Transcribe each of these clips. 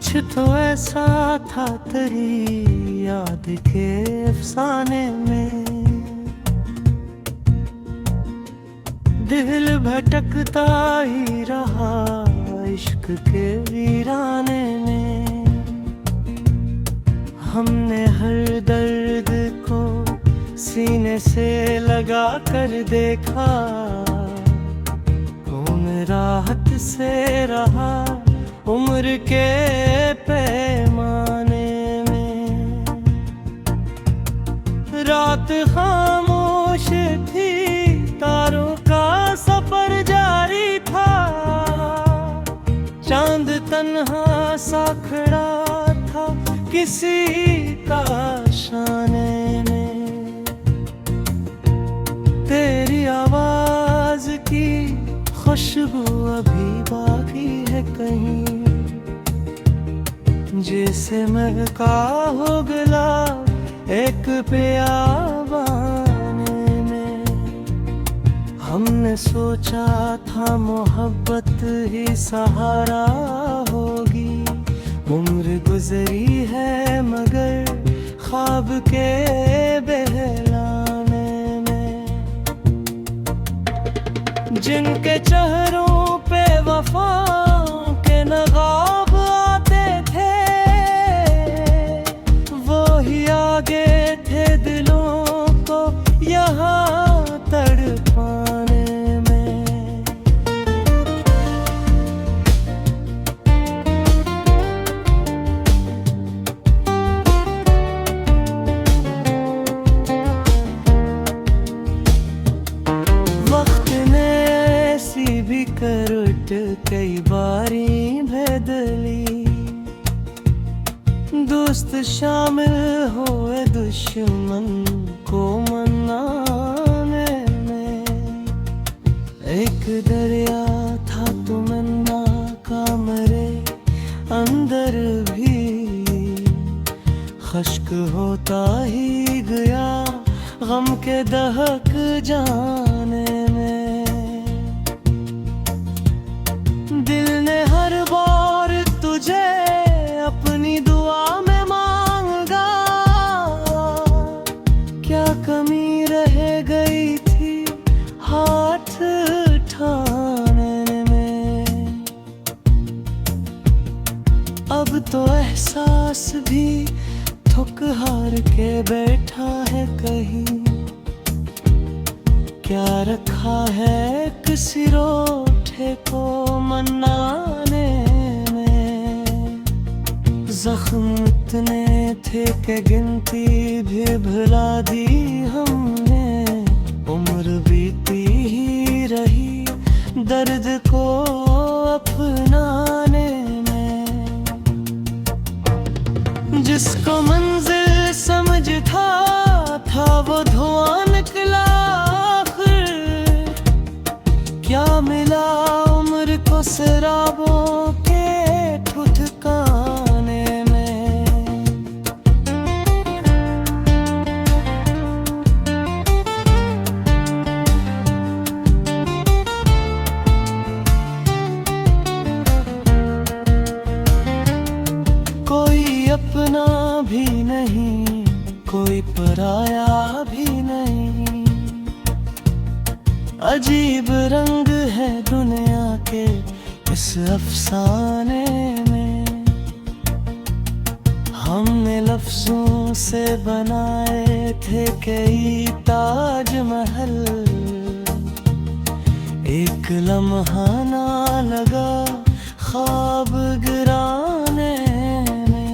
कुछ तो ऐसा था तेरी याद के अफसाने में, दिल भटकता ही रहा इश्क के वीराने में। हमने हर दर्द को सीने से लगा कर देखा, खून राहत से रहा उम्र के पैमाने में। रात खामोश थी, तारों का सफर जारी था, चांद तन्हा सा खड़ा था किसी का शाने में। तेरी आवाज की खुशबू अभी बाकी है कहीं, जैसे महका हो गला एक पियाबाने में। हमने सोचा था मोहब्बत ही सहारा होगी, उम्र गुजरी है मगर ख्वाब के बहलाने में। जिनके चेहरों पे वफा के नगाब आते थे, वो ही आगे थे दिलों को यहाँ तड़पाने में। वक्त ने ऐसी भी करवट कई बारी बदली, दोस्त शामिल हुए दुश्मन को मनाने में। एक दरिया था तमन्ना का मेरे अंदर भी, खश्क होता ही गया गम के दहक जाने में। दिल ने हर बार तुझे अपनी दुआ में मांगा, क्या कमी रह गई थी हाथ उठाने में। अब तो एहसास भी थक हार के बैठा है कहीं, क्या रखा है किसी रोठे को मनाने में। जख्म इतने थे कि गिनती भी भुला दी हमने, उम्र बीती ही रही दर्द को अपनाने में। जिसको मंजिल समझ था वो धुआं निकला आखिर, क्या मिला उम्र को शराबों के ठुठकाने में। कोई अपना भी नहीं, कोई पराया भी नहीं, अजीब रंग है दुनिया के इस अफसाने में। हमने लफ्जों से बनाए थे कई ताजमहल, एक लम्हा ना लगा ख्वाब गिराने में।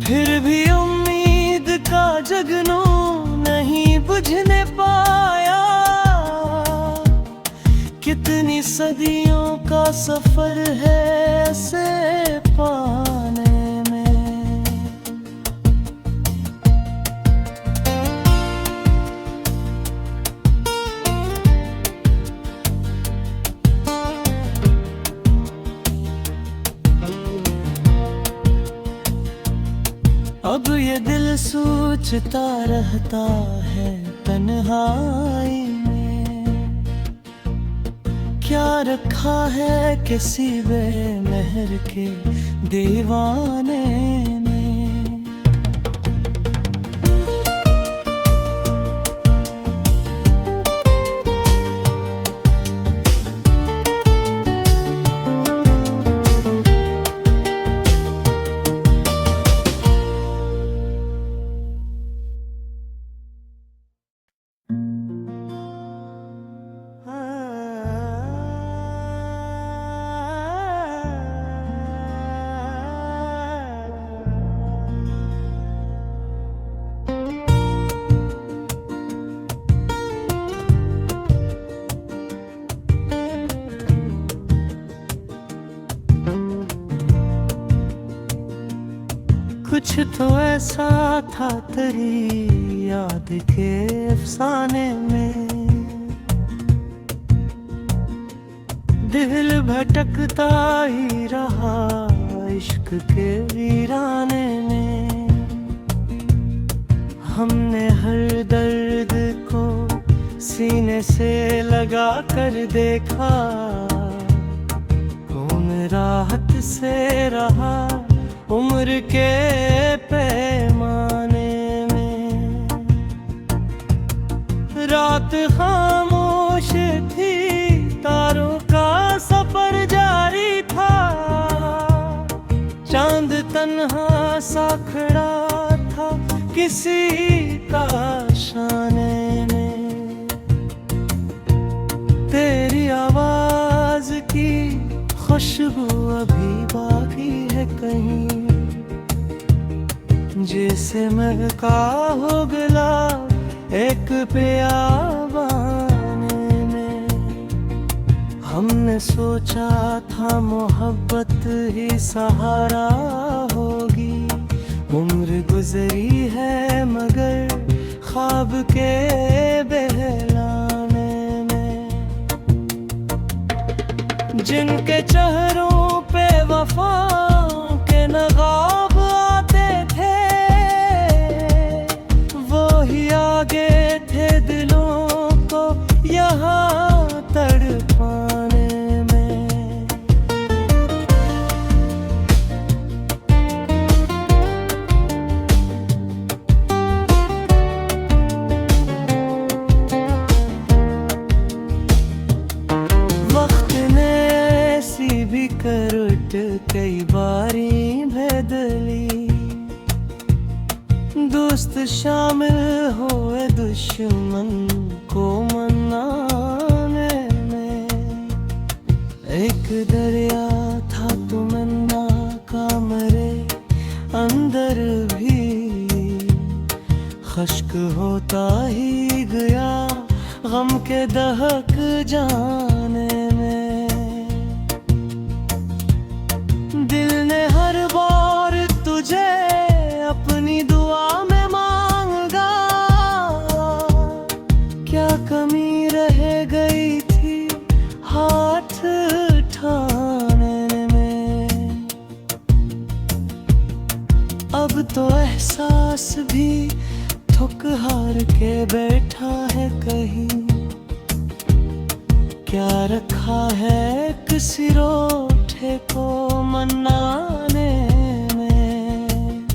फिर भी उम्मीद का जगनू नहीं बुझने पाया, कितनी सदियों का सफर है ऐसे पाने में। अब ये दिल सोचता रहता है तन्हाई में, क्या रखा है किसी बेमेहर के दीवाने ने। कुछ तो ऐसा था तेरी याद के अफसाने में, दिल भटकता ही रहा इश्क के वीराने में। हमने हर दर्द को सीने से लगा कर देखा, कौन राहत से रहा उम्र के पैमाने में। रात खामोश थी, तारों का सफर जारी था, चांद तन्हा सा खड़ा था किसी ताशाने में। तेरी आवाज की खुशबू अभी बाकी है कहीं, जैसे महका हो गुलाब एक बेआबाने में। हमने सोचा था मोहब्बत ही सहारा होगी, उम्र गुजरी है मगर ख्वाब के बहलाने में। जिनके चेहरों पे वफाओं के नगाब आते थे, वो ही आगे थे दिलों को यहाँ तड़पाने में। वक्त ने ऐसी भी करवट कई बारी बदली, दोस्त शामिल हुए दुश्मन को मनाने में। एक दरिया था तमन्ना का मेरे अंदर भी, खश्क होता ही गया गम के दहक जाने में। दिल ने हर बार तुझे अपनी दुआ में मांगा, क्या कमी रह गई थी हाथ उठाने में। अब तो एहसास भी थक हार के बैठा है कहीं, क्या रखा है किसी रोठे को मनाने में।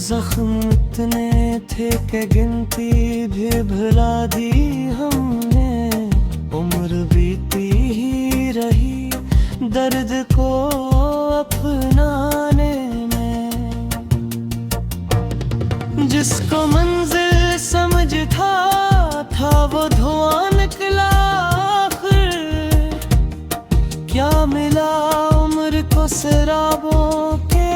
जख्म इतने थे कि गिनती भी भुला दी हमने, उम्र बीती ही रही दर्द को अपनाने में। जिसको मंजिल समझ था वो धुआं निकला आखिर, क्या मिला उम्र को शराबों के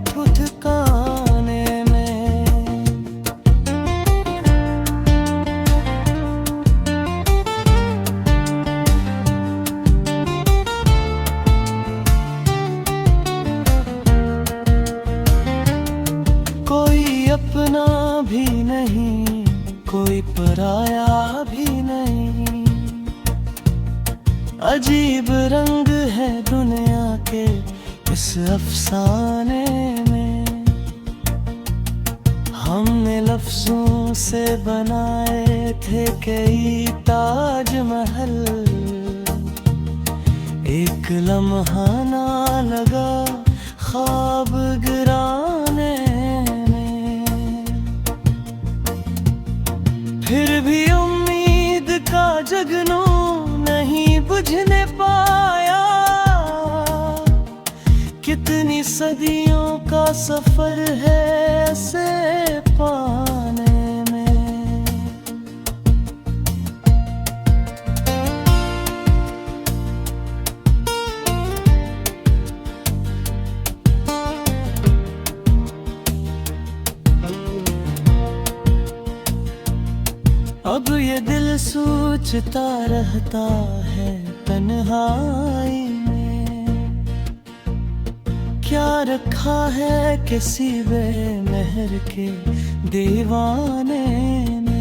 ठुठकाने में। कोई अपना भी नहीं, कोई पराया भी नहीं, अजीब रंग है दुनिया के इस अफसाने में। हमने लफ्जों से बनाए थे कई ताजमहल, एक लम्हा ना लगा ख्वाब गिराने में, फिर भी उम्मीद का जगनू नहीं बुझने पाया। कितनी सदियों का सफर है ऐसे पाने में। अब ये दिल सोचता रहता है तन्हाई में, क्या रखा है किसी बेमहर के दीवाने ने।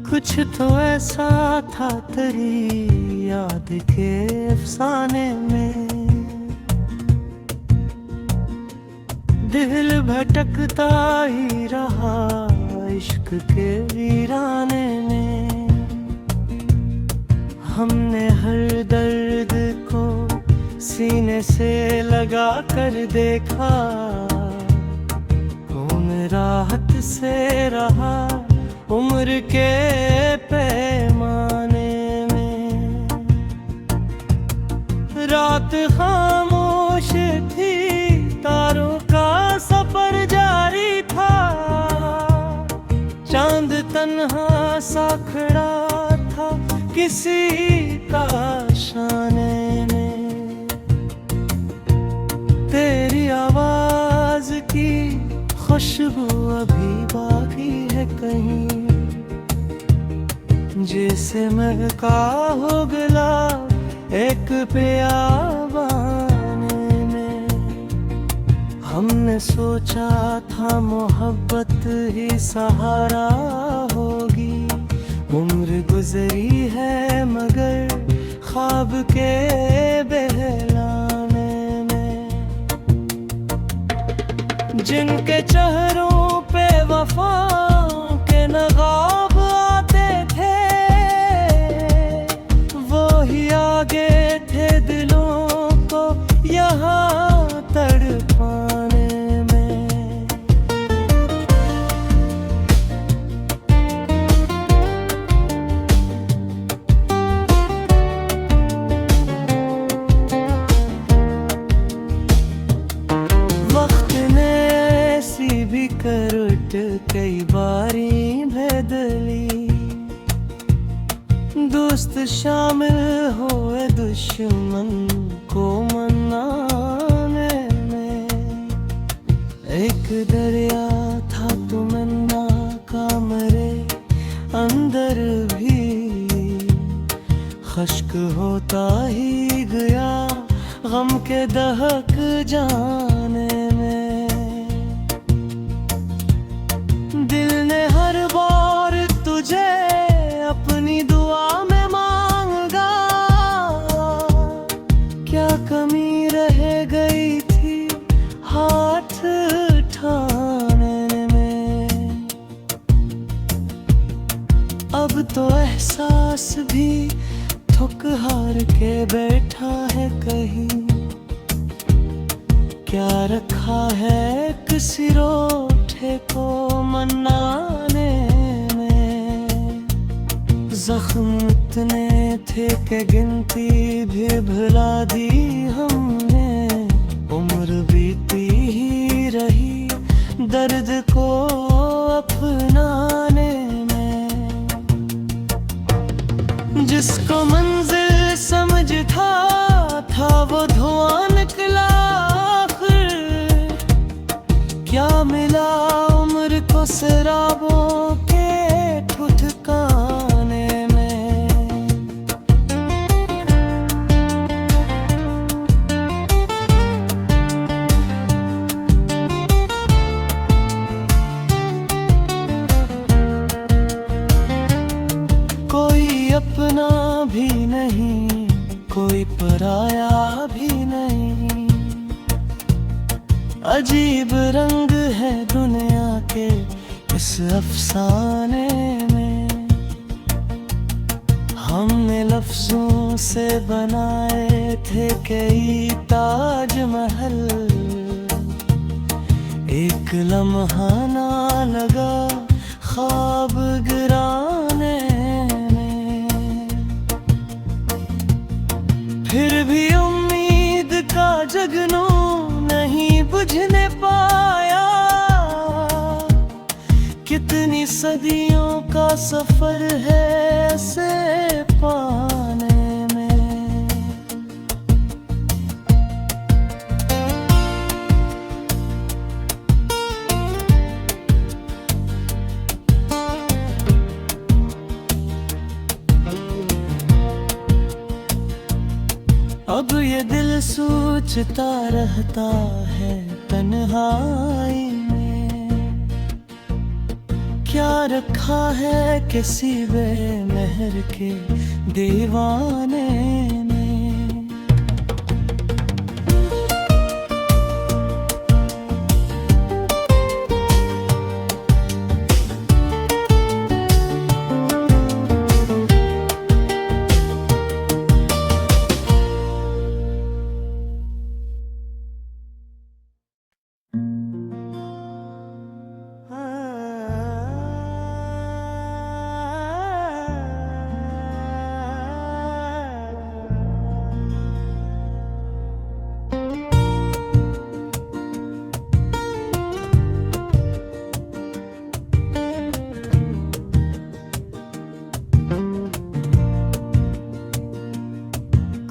कुछ तो ऐसा था तेरी याद के अफसाने में, दिल भटकता ही रहा इश्क के वीराने में। हमने हर दर्द को सीने से लगा कर देखा, खून राहत से रहा उम्र के पैमाने में। रात खामोश थी, तारों का सफर जारी था, चांद तन्हा सा खड़ा था किसी का शाने में। तेरी आवाज की खुशबू अभी बाकी है कहीं, जिसे महका हो गला एक बियाबान में। हमने सोचा था मोहब्बत ही सहारा होगी, उम्र गुजरी है मगर ख्वाब के बहलाने में। जिनके चेहरों पे वफा के नगाब आते थे, वो ही आगे थे दिलों को यहाँ तड़पाने में। वक्त ने ऐसी भी करवट कई बारी बदली, दोस्त शामिल हुए दुश्मन को मनाने में। एक दरिया था तमन्ना का मरे अंदर भी, खश्क होता ही गया गम के दहक जाने में। दिल ने हर बार तुझे अपनी दुआ में मांगा, क्या कमी रह गई थी हाथ उठाने में। अब तो एहसास भी थक हार के बैठा है कहीं, क्या रखा है किसी रोठे को मनाने में। जख्म इतने थे कि गिनती भी भुला दी हमने, उम्र बीती ही रही दर्द को अपनाने में। जिसको मंजिल समझता था वो शराबों के ठुठकाने में। कोई अपना भी नहीं, कोई पराया भी नहीं। अजीब रंग है दुनिया के इस अफसाने में। हमने लफ्जों से बनाए थे कई ताजमहल, एक लम्हा ना लगा ख्वाब गिराने में। फिर भी उम्मीद का जगनू नहीं बुझने पाया। कितनी सदियों का सफर है ऐसे पाने में। अब ये दिल सोचता रहता है तन्हाई में, क्या रखा है किसी बेमेहर के दीवाने ने।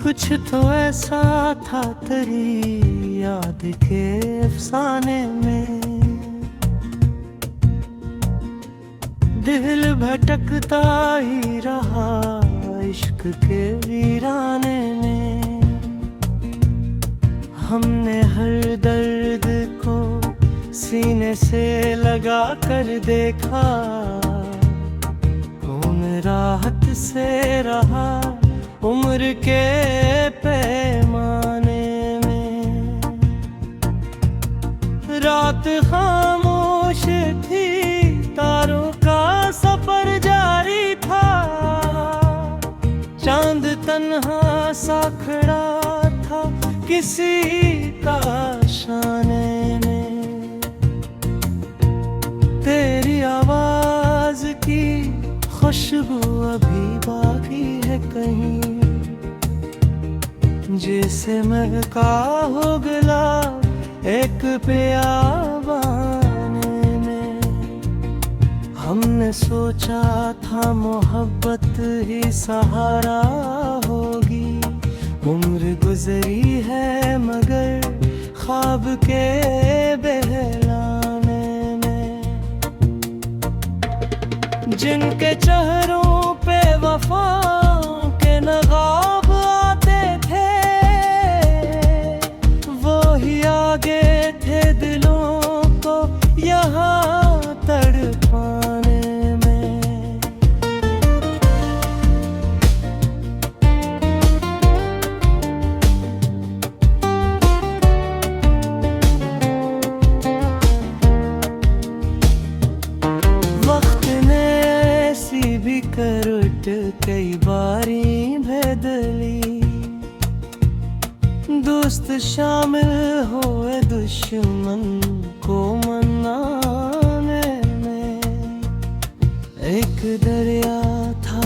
कुछ तो ऐसा था तेरी याद के अफसाने में, दिल भटकता ही रहा इश्क के वीराने में। हमने हर दर्द को सीने से लगा कर देखा, कौन राहत से रहा उम्र के पैमाने में। रात खामोश थी, तारों का सफर जारी था। चांद तन्हा सा खड़ा था किसी काशाने में। तेरी आवाज की खुशबू अभी बाकी है कहीं, जिसे महका हो गला एक बेआबाने में। हमने सोचा था मोहब्बत ही सहारा होगी, उम्र गुजरी है मगर ख्वाब के बहलाने में। जिनके चेहरों पे वफाओं के नगाब आते थे, वो ही आगे थे दिलों को यहाँ तड़पाने में। वक्त ने ऐसी भी करवट कई बारी बदली, दोस्त शामिल हुए दुश्मन को मनाने में। एक दरिया था